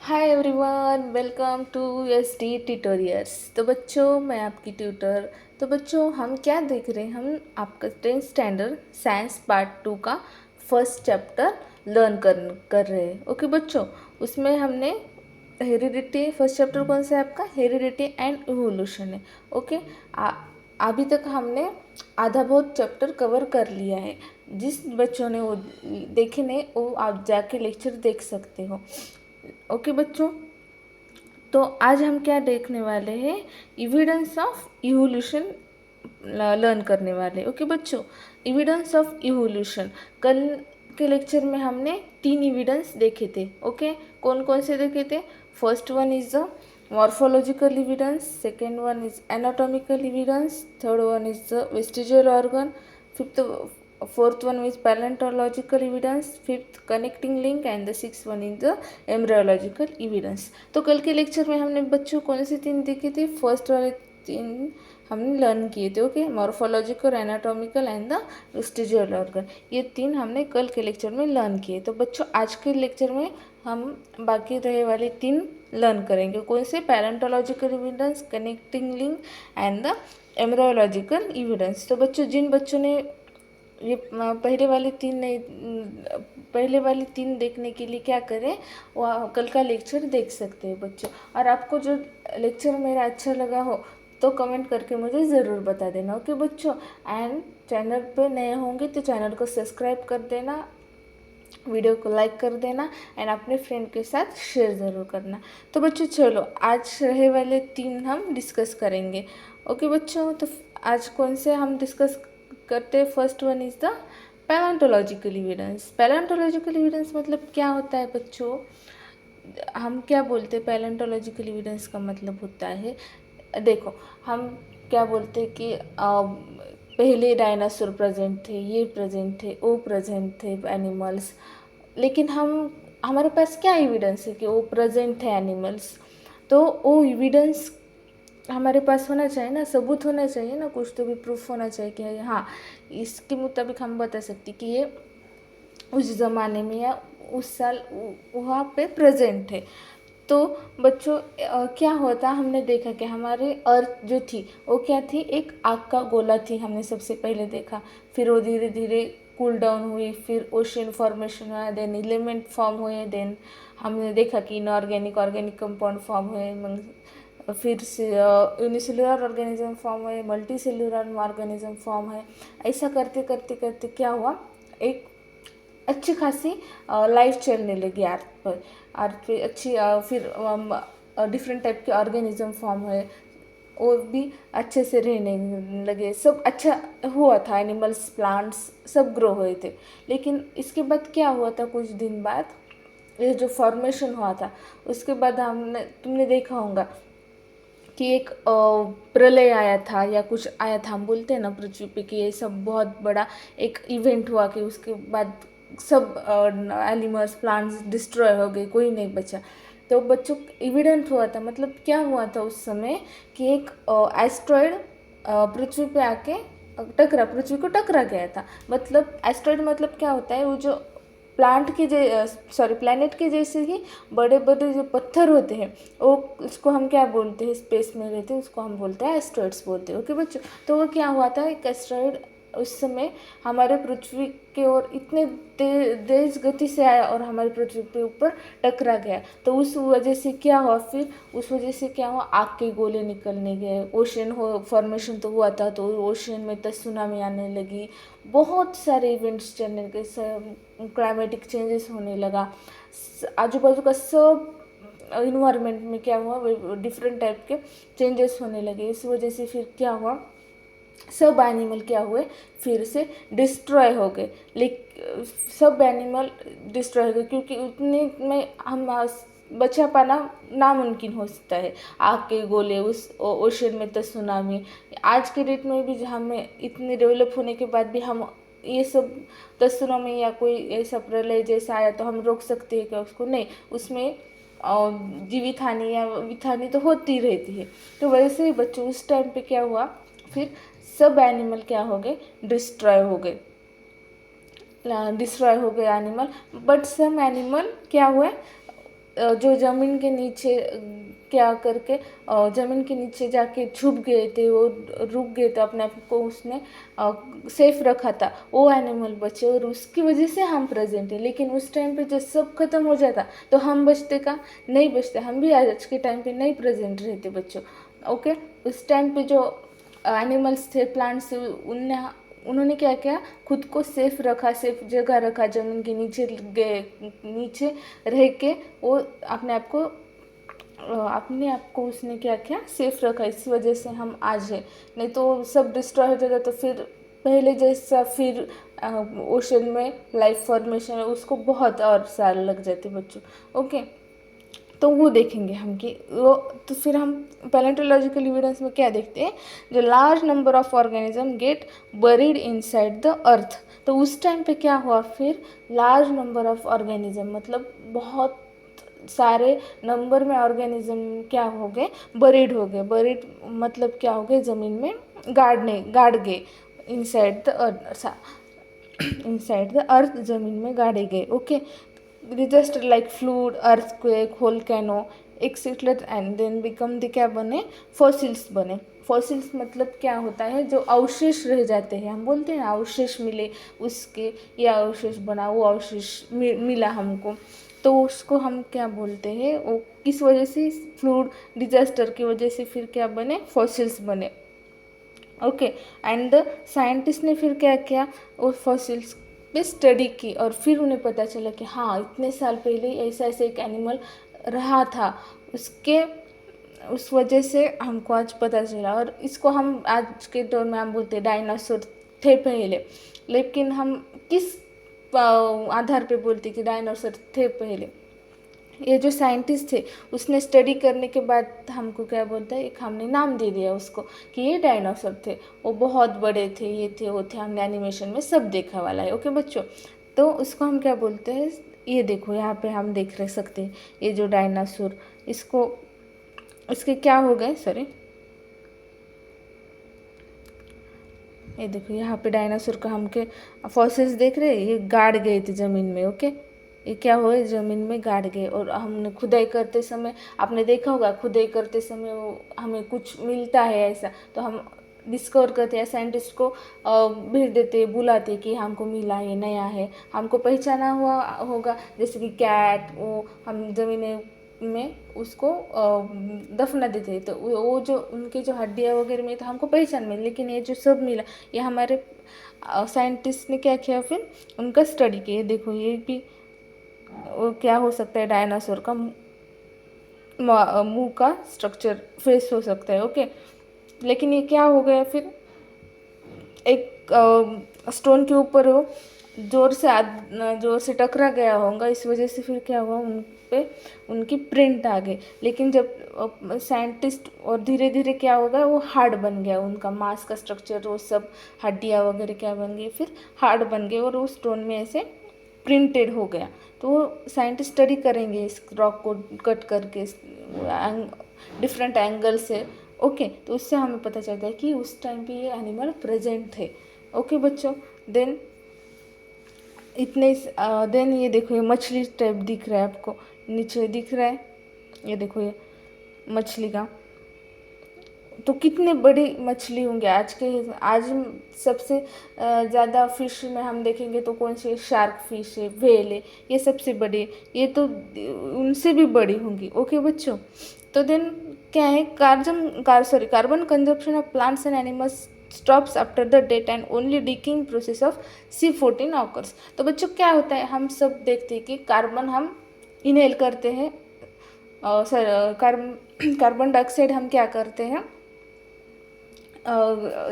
Hi everyone, welcome to S T tutorials. तो बच्चों, मैं आपकी ट्यूटर। तो बच्चों, हम क्या देख रहे हैं? हम आपका 10th स्टैंडर्ड साइंस पार्ट 2 का फर्स्ट चैप्टर लर्न कर रहे हैं। ओके बच्चों, उसमें हमने हेरिडिटी, फर्स्ट चैप्टर कौन सा है आपका? हेरिडिटी एंड इवोल्यूशन है। ओके, अभी तक हमने आधा बहुत चैप्टर कवर कर लिया है। जिस बच्चों ने वो देखे नहीं, वो आप जाके लेक्चर देख सकते हो। ओके बच्चों, तो आज हम क्या देखने वाले हैं? एविडेंस ऑफ इवोल्यूशन लर्न करने वाले। ओके बच्चों, एविडेंस ऑफ इवोल्यूशन। कल के लेक्चर में हमने 3 एविडेंस देखे थे। ओके, कौन कौन से देखे थे? First one is the morphological evidence, second one is anatomical evidence, third one is the vestigial organ, fifth fourth one is paleontological evidence, fifth connecting link and the sixth one is the embryological evidence। तो कल के lecture में हमने बच्चों कौन से 3 देखे थे? फर्स्ट वाले 3 हमने लर्न किए थे। Okay, morphological, anatomical and the vestigial organ, ये 3 हमने कल के लेक्चर में लर्न किए। तो बच्चों, आज के लेक्चर में हम बाकी रहे वाले 3 लर्न करेंगे। कौन से? Paleontological evidence, connecting link and the embryological evidence. तो बच्चों, जिन बच्चों ने ये पहले वाली 3 देखने के लिए क्या करें, वो कल का लेक्चर देख सकते हैं बच्चों। और आपको जो लेक्चर मेरा अच्छा लगा हो तो कमेंट करके मुझे ज़रूर बता देना। ओके बच्चों, एंड चैनल पे नए होंगे तो चैनल को सब्सक्राइब कर देना, वीडियो को लाइक कर देना एंड अपने फ्रेंड के साथ शेयर ज़रूर करना। तो बच्चों चलो, आज रहे वाले 3 हम डिस्कस करेंगे। ओके बच्चों, तो आज कौन से हम डिस्कस करते हैं? First one is the palaeontological evidence. Palaeontological evidence मतलब क्या होता है बच्चों? हम क्या बोलते हैं? पैलेंटोलॉजिकल एविडेंस का मतलब होता है, देखो, हम क्या बोलते हैं कि पहले डायनासोर प्रेजेंट थे, ये प्रेजेंट थे, वो प्रेजेंट थे एनिमल्स। लेकिन हमारे पास क्या एविडेंस है कि वो प्रेजेंट है एनिमल्स? तो वो एविडेंस हमारे पास होना चाहिए ना, सबूत होना चाहिए ना, कुछ तो भी प्रूफ होना चाहिए कि हाँ, इसके मुताबिक हम बता सकते कि ये उस ज़माने में या उस साल वहाँ पे प्रेजेंट है। तो बच्चों, क्या होता, हमने देखा कि हमारे अर्थ जो थी वो क्या थी? एक आग का गोला थी, हमने सबसे पहले देखा। फिर वो धीरे धीरे कूल डाउन हुई, फिर ओशन फॉर्मेशन हुआ, देन एलिमेंट फॉर्म हुए, देन हमने देखा कि इनऑर्गेनिक ऑर्गेनिक कंपाउंड फॉर्म हुए, फिर से यूनिसेलुलर ऑर्गेनिज्म फॉर्म हुए, मल्टी सेलुलर ऑर्गेनिज्म हुए। ऐसा करते करते करते क्या हुआ? एक अच्छी खासी लाइफ चलने लगी अर्थ पर। अर्थ पे अच्छी फिर डिफरेंट टाइप के ऑर्गेनिज्म फॉर्म हुए, वो भी अच्छे से रहने लगे, सब अच्छा हुआ था, एनिमल्स, प्लांट्स सब ग्रो हुए थे। लेकिन इसके बाद क्या हुआ था? कुछ दिन बाद ये जो फॉर्मेशन हुआ था, उसके बाद तुमने देखा होगा कि एक प्रलय आया था या कुछ आया था। हम बोलते हैं ना पृथ्वी पे कि ये सब बहुत बड़ा एक इवेंट हुआ कि उसके बाद सब एनिमल्स, प्लांट्स डिस्ट्रॉय हो गए, कोई नहीं बचा। तो बच्चों, इवेंट हुआ था, मतलब क्या हुआ था उस समय कि एक एस्ट्रॉयड पृथ्वी पे आके पृथ्वी को टकरा गया था। मतलब एस्ट्रॉयड मतलब क्या होता है? वो जो प्लैनेट के जैसे ही बड़े बड़े जो पत्थर होते हैं, वो उसको हम क्या बोलते हैं? स्पेस में रहते हैं, उसको हम बोलते हैं एस्ट्रॉइड्स बोलते हैं। ओके बच्चों, तो वो क्या हुआ था? एक एस्ट्रॉइड उस समय हमारे पृथ्वी के ओर इतने तेज गति से आया और हमारी पृथ्वी के ऊपर टकरा गया। तो उस वजह से क्या हुआ? फिर उस वजह से क्या हुआ? आग के गोले निकलने गए, ओशन फॉर्मेशन तो हुआ था, तो ओशन में तो सुनामी आने लगी, बहुत सारे इवेंट्स चलने लगे, क्लाइमेटिक चेंजेस होने लगा, आजू बाजू का सब इन्वायरमेंट में क्या हुआ? डिफरेंट टाइप के चेंजेस होने लगे। इस वजह से फिर क्या हुआ? सब एनिमल क्या हुए? फिर से डिस्ट्रॉय हो गए। लेकिन सब एनिमल डिस्ट्रॉय हो गए क्योंकि उतने में हम बचा पाना नामुमकिन हो सकता है। आग के गोले, उस ओशन में तो सुनामी। आज के डेट में भी हमें इतने डेवलप होने के बाद भी हम ये सब सुनामी या कोई ऐसा प्रलय जैसा आया तो हम रोक सकते हैं क्या उसको? नहीं, उसमें जीवित हानि या वित्त हानि तो होती रहती है। तो वैसे ही बच्चों, उस टाइम पे क्या हुआ? फिर सब एनिमल क्या हो गए? डिस्ट्रॉय हो गए, एनिमल। बट सम एनिमल क्या हुए? जो ज़मीन के नीचे क्या करके ज़मीन के नीचे जाके छुप गए थे, वो रुक गए थे, अपने आप को उसने सेफ रखा था, वो एनिमल बचे और उसकी वजह से हम प्रेजेंट है। लेकिन उस टाइम पे जब सब खत्म हो जाता तो हम बचते का नहीं बचते, हम भी आज के टाइम पे नहीं प्रेजेंट रहते बच्चों। ओके, उस टाइम पे जो एनिमल्स थे, प्लांट्स थे, उन्होंने क्या किया, खुद को सेफ रखा, सेफ जगह रखा, ज़मीन के नीचे गए, नीचे रह के वो अपने आप को उसने क्या किया, सेफ रखा। इस वजह से हम आज है, नहीं तो सब डिस्ट्रॉय हो जाता तो फिर पहले जैसा फिर ओशन में लाइफ फॉर्मेशन है उसको बहुत और साल लग जाते बच्चों। ओके, तो वो देखेंगे हम कि वो, तो फिर हम पैलेंटोलॉजिकल एविडेंस में क्या देखते हैं, जो large number of organism gate buried inside the अर्थ। तो उस टाइम पे क्या हुआ, फिर लार्ज नंबर ऑफ ऑर्गेनिज्म मतलब बहुत सारे नंबर में ऑर्गेनिज्म क्या हो गए, बरीड हो गए। बरीड मतलब क्या हो गए, ज़मीन में गाड़ गए, inside the earth, inside the earth, ज़मीन में गाड़े गए। Okay, disaster like flood, earthquake, volcano etcetera, and then become the क्या बने, फॉसिल्स बने। फॉसिल्स मतलब क्या होता है, जो अवशेष रह जाते हैं, हम बोलते हैं अवशेष मिले उसके, या अवशेष बना, वो अवशेष मिला हमको, तो उसको हम क्या बोलते हैं, वो किस वजह से, फ्लूड डिजास्टर की वजह से फिर क्या बने, फॉसिल्स बने। ओके, एंड द साइंटिस्ट ने फिर क्या किया, वो फॉसिल्स पे स्टडी की और फिर उन्हें पता चला कि हाँ, इतने साल पहले ऐसा ऐसा एक एनिमल रहा था, उसके उस वजह से हमको आज पता चला। और इसको हम आज के दौर में हम बोलते हैं डायनासोर थे पहले, लेकिन हम किस आधार पे बोलते कि डायनासोर थे पहले, ये जो साइंटिस्ट थे उसने स्टडी करने के बाद हमको क्या बोलता है, एक हमने नाम दे दिया उसको कि ये डायनासोर थे, वो बहुत बड़े थे, ये थे वो थे, हमने एनिमेशन में सब देखा वाला है। ओके बच्चों, तो उसको हम क्या बोलते हैं, ये देखो यहाँ पे हम देख रह सकते हैं, ये जो डायनासोर, इसको इसके क्या हो गए, सॉरी, ये देखो यहाँ पे डायनासोर का हम के फॉसिल्स देख रहे हैं, ये गाड़ गए थे ज़मीन में। ओके, ये क्या हुए, ज़मीन में गाड़ गए। और हमने खुदाई करते समय, आपने देखा होगा खुदाई करते समय वो हमें कुछ मिलता है ऐसा, तो हम डिस्कवर करते हैं, साइंटिस्ट को भेज देते, बुलाते कि हमको मिला है, नया है, हमको पहचाना हुआ होगा, जैसे कि कैट, वो हम ज़मीन में उसको दफना देते हैं, तो वो जो उनके जो हड्डियाँ वगैरह में तो हमको पहचान में, लेकिन ये जो सब मिला, ये हमारे साइंटिस्ट ने क्या किया, फिर उनका स्टडी किया। देखो ये भी वो क्या हो सकता है, डायनासोर का मुंह का स्ट्रक्चर, फेस हो सकता है। ओके, लेकिन ये क्या हो गया, फिर एक स्टोन के ऊपर वो जोर से टकरा गया होगा, इस वजह से फिर क्या हुआ, उन पे उनकी प्रिंट आ गई। लेकिन जब साइंटिस्ट और धीरे धीरे क्या होगा, वो हार्ड बन गया, उनका मांस का स्ट्रक्चर, वो सब हड्डियाँ वगैरह क्या बन गई, फिर हार्ड बन गए और वो स्टोन में ऐसे प्रिंटेड हो गया। तो वो साइंटिस्ट स्टडी करेंगे इस रॉक को कट करके डिफरेंट एंगल से। ओके, तो उससे हमें पता चलता है कि उस टाइम पे ये एनिमल प्रेजेंट थे। ओके बच्चों, देन देन ये देखो, ये मछली टाइप दिख रहा है आपको, नीचे दिख रहा है, ये देखो ये मछली का, तो कितने बड़ी मछली होंगे आज सबसे ज़्यादा फिश में हम देखेंगे तो कौन सी, शार्क फिश है, व्हेल है, ये सबसे बड़ी, ये तो उनसे भी बड़ी होंगी। ओके बच्चों, तो देन क्या है, carbon consumption of plants and animals stops after the death and only डिकिंग process of C14 occurs. तो बच्चों क्या होता है, हम सब देखते हैं कि कार्बन हम इनहेल करते हैं, कार्बन डाइऑक्साइड हम क्या करते हैं,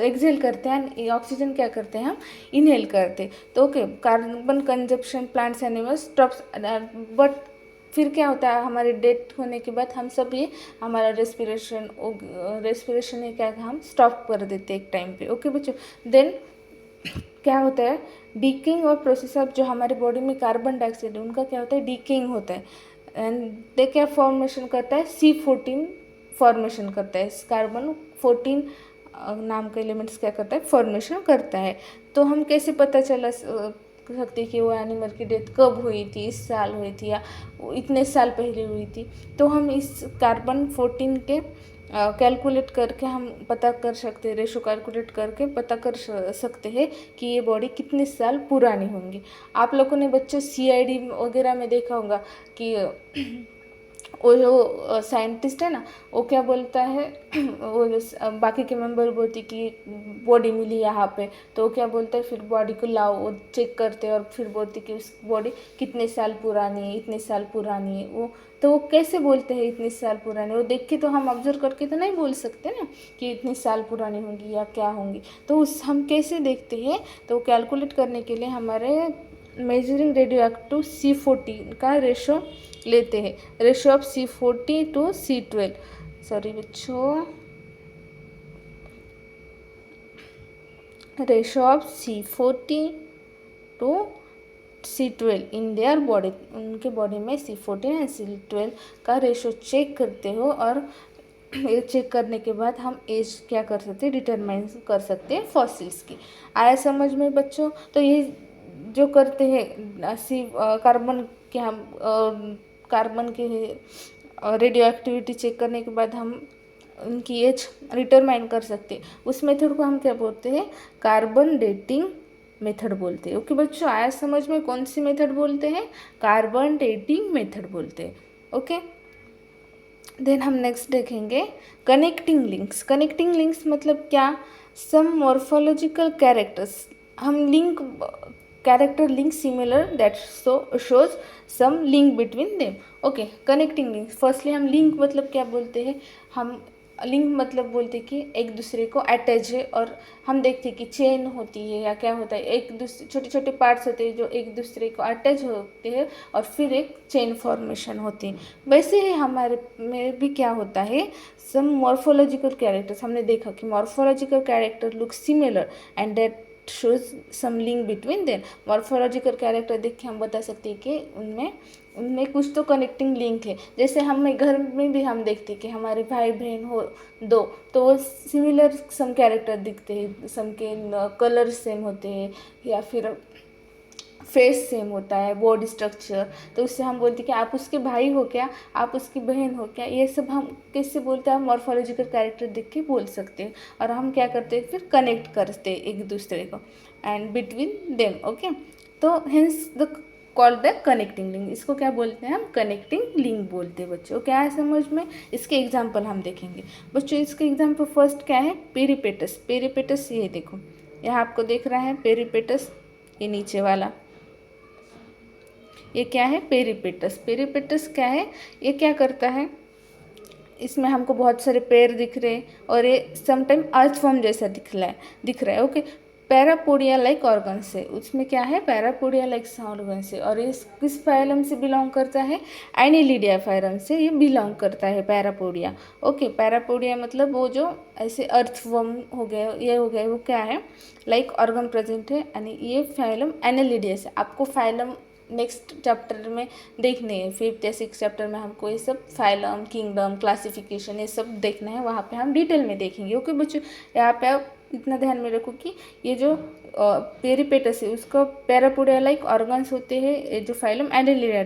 एक्सेल करते हैं, ऑक्सीजन क्या करते हैं, हम इनहेल करते हैं। तो okay, carbon consumption plants animals stops, but फिर क्या होता है, हमारे डेथ होने के बाद हम सब ये हमारा रेस्पिरेशन है क्या, हम स्टॉप कर देते हैं एक टाइम पे। ओके बच्चों, देन क्या होता है, डीकिंग और प्रोसेस ऑफ, जो हमारे बॉडी में कार्बन डाइऑक्साइड है उनका क्या होता है, डीकिंग होता है, एंड दे क्या फॉर्मेशन करता है, C14 फॉर्मेशन करता है, कार्बन 14 नाम का एलिमेंट्स क्या करता है, फॉर्मेशन करता है। तो हम कैसे पता चला सकते हैं कि वो एनिमल की डेथ कब हुई थी, इस साल हुई थी या इतने साल पहले हुई थी। तो हम इस कार्बन 14 के कैलकुलेट करके हम पता कर सकते हैं, रेशो कैलकुलेट करके पता कर सकते हैं कि ये बॉडी कितने साल पुरानी होंगी। आप लोगों ने बच्चों CID वगैरह में देखा होगा कि वो जो साइंटिस्ट है ना, वो क्या बोलता है वो जो बाकी के मेंबर बोलती कि बॉडी मिली यहाँ पे, तो वो क्या बोलता है फिर बॉडी को लाओ, वो चेक करते हैं और फिर बोलते कि उस बॉडी कितने साल पुरानी है, इतने साल पुरानी है। वो तो वो कैसे बोलते हैं इतने साल पुरानी, वो देख के तो हम ऑब्जर्व करके तो नहीं बोल सकते ना कि इतने साल पुरानी होंगी या क्या होंगी। तो उस हम कैसे देखते हैं, तो कैलकुलेट करने के लिए हमारे मेजरिंग रेडियो एक्टिव C14 का रेशो लेते हैं, ratio of C40 to C12। Sorry बच्चों, ratio of C40 to C12 in their body, उनके बॉडी में C14 एंड C12 का रेशो चेक करते हो, और ये चेक करने के बाद हम एज क्या कर सकते हैं, डिटरमाइन कर सकते हैं फॉसिल्स की। आया समझ में बच्चों? तो ये जो करते हैं कार्बन के, हम कार्बन के रेडियो एक्टिविटी चेक करने के बाद हम उनकी एज डिटरमाइन कर सकते हैं। उस मेथड को हम क्या बोलते हैं, कार्बन डेटिंग मेथड बोलते हैं। ओके बच्चों, आया समझ में? कौन सी मेथड बोलते हैं? कार्बन डेटिंग मेथड बोलते हैं। ओके, देन हम नेक्स्ट देखेंगे कनेक्टिंग लिंक्स। कनेक्टिंग लिंक्स मतलब क्या, सम मॉर्फोलॉजिकल कैरेक्टर्स, हम link character link similar that shows some link between them. Okay, connecting links, firstly हम लिंक मतलब क्या बोलते हैं, हम लिंक मतलब बोलते हैं कि एक दूसरे को अटैच है, और हम देखते हैं कि चेन होती है या क्या होता है, एक दूसरे छोटे छोटे पार्ट्स होते हैं जो एक दूसरे को अटैच होते हैं और फिर एक चेन फॉर्मेशन होती है। वैसे ही हमारे में भी क्या होता है, सम मॉर्फोलॉजिकल कैरेक्टर्स, हमने देखा कि morphological character look similar and that shows some link between them. Morphological character देख के हम बता सकते हैं कि उनमें उनमें कुछ तो कनेक्टिंग लिंक है। जैसे हमें घर में भी हम देखते हैं कि हमारे भाई बहन हो दो, तो वो सिमिलर सम कैरेक्टर दिखते हैं, सम के कलर सेम होते हैं या फिर फेस सेम होता है, बॉडी स्ट्रक्चर, तो उससे हम बोलते हैं कि आप उसके भाई हो क्या, आप उसकी बहन हो क्या। ये सब हम कैसे बोलते हैं, हम मॉर्फोलॉजिकल कैरेक्टर देख के बोल सकते हैं, और हम क्या करते हैं फिर कनेक्ट करते हैं एक दूसरे को एंड बिटवीन देम। ओके, तो hence the called the connecting link, इसको क्या बोलते हैं, हम कनेक्टिंग लिंक बोलते हैं बच्चों। क्या है समझ में? इसके एग्जाम्पल हम देखेंगे बच्चों। इसके एग्जाम्पल फर्स्ट क्या है, पेरिपेटस। पेरिपेटस ये देखो, यहाँ आपको देख रहा है पेरिपेटस, ये नीचे वाला, ये क्या है, पेरिपेटस। पेरिपेटस क्या है, ये क्या करता है, इसमें हमको बहुत सारे पैर दिख रहे हैं और ये समटाइम अर्थवर्म जैसा दिख रहा है। ओके, पैरापोडिया लाइक ऑर्गन से, उसमें क्या है, पैरापोडिया लाइक ऑर्गन से, और ये किस फाइलम से बिलोंग करता है, एनिलिडिया फाइलम से ये बिलोंग करता है पैरापोडिया। ओके, पैरापोडिया मतलब वो जो ऐसे अर्थवर्म हो गए, ये हो गए, वो क्या है, लाइक ऑर्गन प्रेजेंट है, यानी ये फाइलम एनिलिडिया से। आपको फाइलम नेक्स्ट चैप्टर में देखने हैं, 5th या 6th चैप्टर में हमको ये सब फाइलम, किंगडम, क्लासिफिकेशन, ये सब देखना है, वहाँ पे हम डिटेल में देखेंगे। ओके बच्चों, यहाँ पे आप इतना ध्यान में रखो कि ये जो पेरिपेटस है उसका पैरापोडिया लाइक ऑर्गन्स होते हैं, ये जो फाइलम एनिलिडा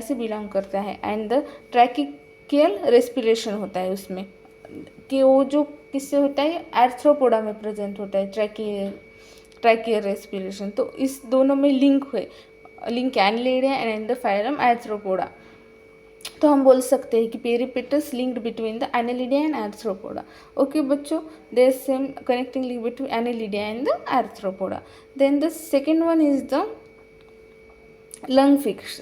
से बिलोंग करता है, एंड द ट्रैकियल रेस्पिरेशन होता है उसमें, कि वो जो किससे होता है, आर्थ्रोपोडा में प्रेजेंट होता है ट्रैकियल रेस्पिरेशन। तो इस दोनों में link Annelida and the phylum Arthropoda. तो हम बोल सकते हैं कि Peripatus linked between the Annelida and Arthropoda. Okay बच्चों, their same connecting link between Annelida and the Arthropoda. Then the second one is the lungfish.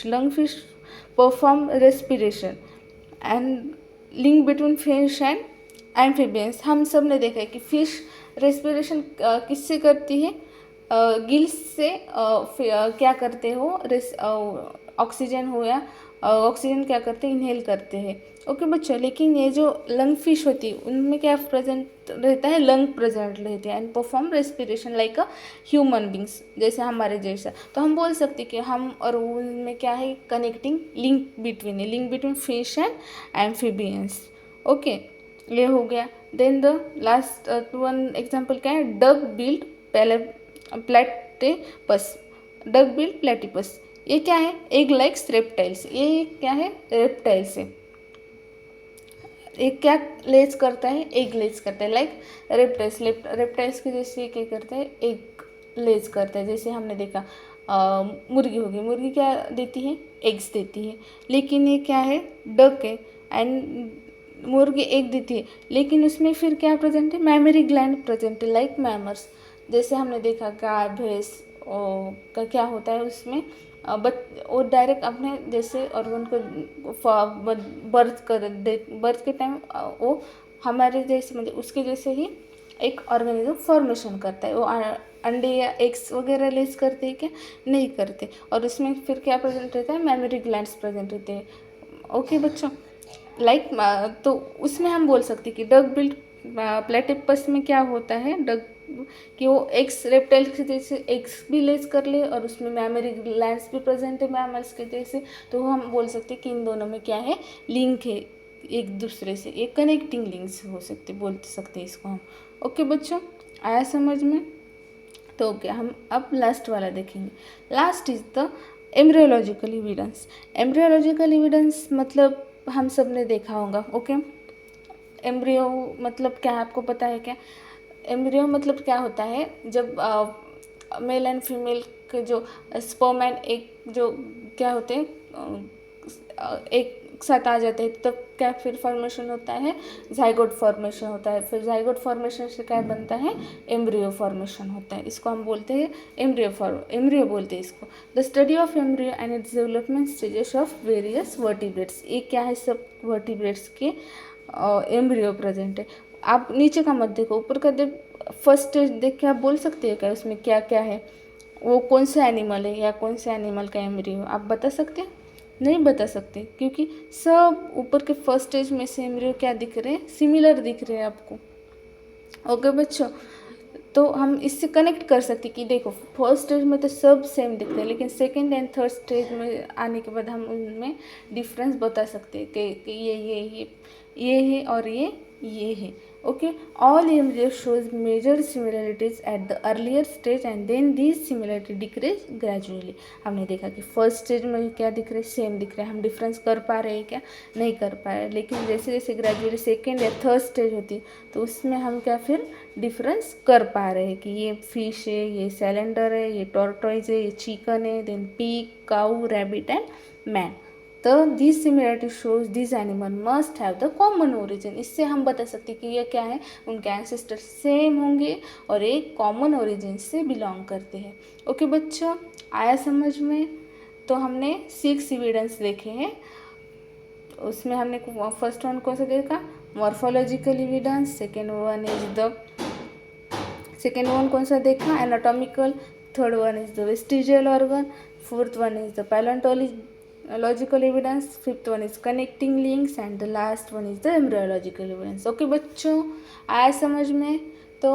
Lungfish perform respiration and link between fish and amphibians। हम सब ने देखा है कि fish respiration किससे करती है, गिल्स से क्या करते हो, ऑक्सीजन हो या ऑक्सीजन क्या करते हैं, इनहेल करते हैं। ओके बच्चों, लेकिन ये जो लंग फिश होती है उनमें क्या प्रेजेंट रहता है, लंग प्रेजेंट रहते हैं and perform respiration like a human beings, जैसे हमारे जैसा। तो हम बोल सकते हैं कि हम और उनमें क्या है, connecting link between fish and amphibians. Okay, ये हो गया। Then the last one example क्या है, duck billed platypus, duck bill platypus. ये क्या है? Egg likes reptiles. ये क्या है? रेप्टाइल्स है। एक क्या लेज करता है? एग लेज करता है, लाइक रेप्टाइल्स। रेप्टाइल्स के जैसे क्या करता है? एग लेज करता है। जैसे हमने देखा मुर्गी होगी, मुर्गी क्या देती है? एग्स देती है। लेकिन ये क्या है? डक है एंड मुर्गी एग देती है, लेकिन उसमें फिर क्या प्रेजेंट है? मैमरी ग्लैंड प्रेजेंट है, लाइक मैमर्स। जैसे हमने देखा गाय भैंस का क्या होता है उसमें, बट वो डायरेक्ट अपने जैसे ऑर्गन को बर्थ के टाइम वो हमारे जैसे मतलब उसके जैसे ही एक ऑर्गेनिज्म फॉर्मेशन करता है। वो अंडे या एग्स वगैरह लेस करते हैं क्या? नहीं करते। और उसमें फिर क्या प्रेजेंट रहता है? मैमरी ग्लैंड्स प्रेजेंट रहते हैं। ओके बच्चों, लाइक तो उसमें हम बोल सकते हैं कि डक बिल्ड प्लेटिपस में क्या होता है, डक कि वो एग्स रेप्टाइल के जैसे एग्स भी लेस कर ले और उसमें मैमरी ग्लैंड्स भी प्रेजेंट है मैमल्स के जैसे। तो हम बोल सकते हैं कि इन दोनों में क्या है? लिंक है एक दूसरे से, एक कनेक्टिंग लिंक्स हो सकते, बोल सकते हैं इसको हम। ओके बच्चों, आया समझ में? तो ओके, हम अब लास्ट वाला देखेंगे। Last is the embryological evidence. Embryological evidence मतलब हम सब ने देखा होगा। ओके, एम्ब्रियो मतलब क्या है, आपको पता है क्या? एम्ब्रियो मतलब क्या होता है? जब मेल एंड फीमेल के जो स्पर्म एंड एग जो क्या होते हैं एक साथ आ जाते हैं, तब क्या फिर फॉर्मेशन होता है? जाइगोट फॉर्मेशन होता है। फिर जाइगोट फॉर्मेशन से क्या बनता है? एम्ब्रियो फॉर्मेशन होता है। इसको हम बोलते हैं एम्ब्रियो बोलते हैं इसको। The study of embryo and its development stages of various vertebrates. ये क्या है? सब वर्टिब्रेट्स के एम्ब्रियो प्रेजेंट है। आप नीचे का मत देखो, ऊपर का देख। फर्स्ट स्टेज देख के आप बोल सकते हैं क्या उसमें क्या क्या है? वो कौन सा एनिमल है या कौन से एनिमल का एम्ब्रियो आप बता सकते हैं? नहीं बता सकते, क्योंकि सब ऊपर के फर्स्ट स्टेज में से एम्ब्रियो क्या दिख रहे हैं? सिमिलर दिख रहे हैं आपको। ओके बच्चों, तो हम इससे कनेक्ट कर सकते कि देखो फर्स्ट स्टेज में तो सब सेम दिखते हैं, लेकिन सेकंड एंड थर्ड स्टेज में आने के बाद हम उनमें डिफरेंस बता सकते हैं कि ये है और ये है। Okay, all embryo shows major similarities at the earlier stage and then these similarity decrease gradually. हमने देखा कि फर्स्ट स्टेज में क्या दिख रहे? सेम दिख रहे हैं। हम डिफरेंस कर पा रहे हैं क्या? नहीं कर पा रहे। लेकिन जैसे जैसे ग्रेजुअली सेकेंड या थर्ड स्टेज होती है तो उसमें हम क्या फिर डिफरेंस कर पा रहे हैं कि ये फिश है, ये सैलेंडर है, ये टॉर्टोइज है, ये चिकन है, then pig, cow, rabbit and man. तो this similarity shows this animal must have the common origin. इससे हम बता सकते हैं कि ये क्या है? उनके एंसेस्टर सेम होंगे और एक कॉमन ओरिजिन से बिलोंग करते हैं। ओके बच्चों, आया समझ में? तो हमने 6 एविडेंस देखे हैं। उसमें हमने फर्स्ट वन कौन सा देखा? Morphological evidence. सेकेंड वन कौन सा देखा? Anatomical. Third one is the vestigial organ. Fourth one is the palaeontological evidence. Fifth one is connecting links and the last one is the embryological evidence. Okay बच्चों, आया समझ में? तो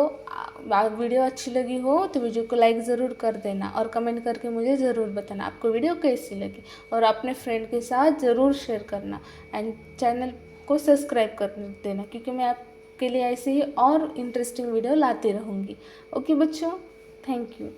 video अच्छी लगी हो तो वीडियो को लाइक ज़रूर कर देना और कमेंट करके मुझे ज़रूर बताना आपको वीडियो कैसी लगी, और अपने फ्रेंड के साथ ज़रूर शेयर करना एंड चैनल को सब्सक्राइब कर देना, क्योंकि मैं आपके लिए ऐसे ही और इंटरेस्टिंग वीडियो लाती रहूँगी। ओके बच्चों, थैंक यू।